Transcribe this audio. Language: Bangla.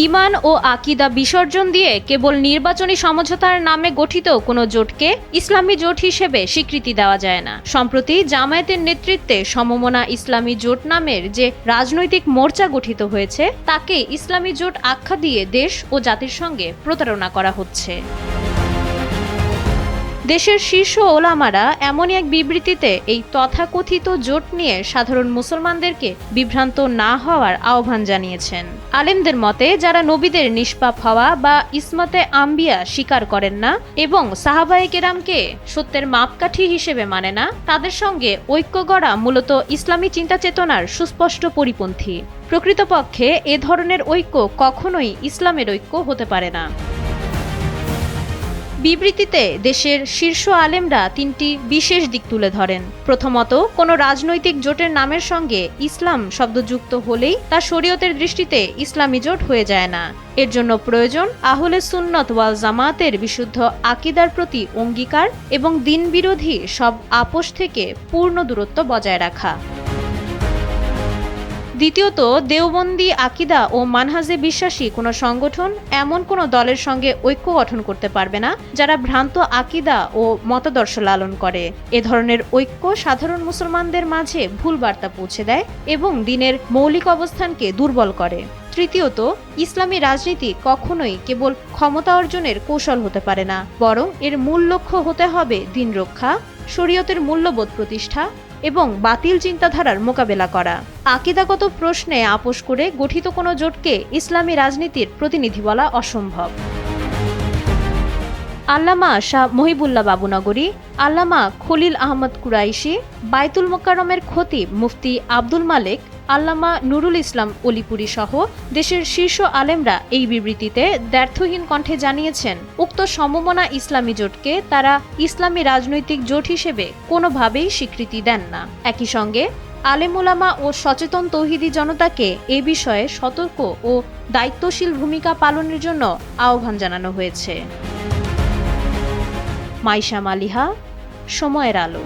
ঈমান ও আকীদা বিসর্জন দিয়ে কেবল নির্বাচনী সমঝোতার নামে গঠিত কোনো জোটকে ইসলামী জোট হিসেবে স্বীকৃতি দেওয়া যায় না। সম্প্রতি জামায়াতের নেতৃত্বে সমমনা ইসলামী জোট নামের যে রাজনৈতিক মোর্চা গঠিত হয়েছে তাকে ইসলামী জোট আখ্যা দিয়ে দেশ ও জাতির সঙ্গে প্রতারণা করা হচ্ছে। দেশের শীর্ষ ওলামারা এমনই এক বিবৃতিতে এই তথাকথিত জোট নিয়ে সাধারণ মুসলমানদেরকে বিভ্রান্ত না হওয়ার আহ্বান জানিয়েছেন। আলেমদের মতে, যারা নবীদের নিষ্পাপ হওয়া বা ইসমতে আম্বিয়া স্বীকার করেন না এবং সাহাবায়ে কেরামকে সত্যের মাপকাঠি হিসেবে মানে না, তাদের সঙ্গে ঐক্য গড়া মূলত ইসলামী চিন্তা চেতনার সুস্পষ্ট পরিপন্থী। প্রকৃতপক্ষে এ ধরনের ঐক্য কখনোই ইসলামের ঐক্য হতে পারে না। বিবৃতিতে দেশের শীর্ষ আলেমরা তিনটি বিশেষ দিক তুলে ধরেন। প্রথমত, কোনো রাজনৈতিক জোটের নামের সঙ্গে ইসলাম শব্দ যুক্ত হলেই তা শরীয়তের দৃষ্টিতে ইসলামী জোট হয়ে যায় না। এর জন্য প্রয়োজন আহলে সুন্নত ওয়াল জামাতের বিশুদ্ধ আকীদার প্রতি অঙ্গীকার এবং দ্বীন বিরোধী সব আপোষ থেকে পূর্ণ দূরত্ব বজায় রাখা। দ্বিতীয়ত, দেওবন্দি আকীদা ও মানহাজে বিশ্বাসী কোনো সংগঠন এমন কোনো দলের সঙ্গে ঐক্য গঠন করতে পারবে না যারা ভ্রান্ত আকীদা ও মতাদর্শ লালন করে। এ ধরনের ঐক্য সাধারণ মুসলমানদের মাঝে ভুল বার্তা পৌঁছে দেয় এবং দ্বীনের মৌলিক অবস্থানকে দুর্বল করে। তৃতীয়ত, ইসলামী রাজনীতি কখনোই কেবল ক্ষমতা অর্জনের কৌশল হতে পারে না, বরং এর মূল লক্ষ্য হতে হবে দ্বীন রক্ষা, শরীয়তের মূল্যবোধ প্রতিষ্ঠা এবং বাতিল চিন্তাধারার মোকাবেলা করা। আকীদাগত প্রশ্নে আপোষ করে গঠিত কোনো জোটকে ইসলামী রাজনীতির প্রতিনিধি বলা অসম্ভব। আল্লামা শাহ মহিবুল্লাহ বাবুনগরী, আল্লামা খলিল আহমদ কুরাইশি, বায়তুল মোকাররমের খতিব মুফতি আব্দুল মালেক, আল্লামা নুরুল ইসলাম অলিপুরী সহ দেশের শীর্ষ আলেমরা এই বিবৃতিতে দ্ব্যর্থহীন কণ্ঠে জানিয়েছেন, উক্ত সমমনা ইসলামী জোটকে তারা ইসলামী রাজনৈতিক জোট হিসেবে কোনোভাবেই স্বীকৃতি দেন না। একই সঙ্গে আলেম ওলামা ও সচেতন তৌহিদি জনতাকে এ বিষয়ে সতর্ক ও দায়িত্বশীল ভূমিকা পালনের জন্য আহ্বান জানানো হয়েছে। মাইশা মালিহা, সময়ের আলো।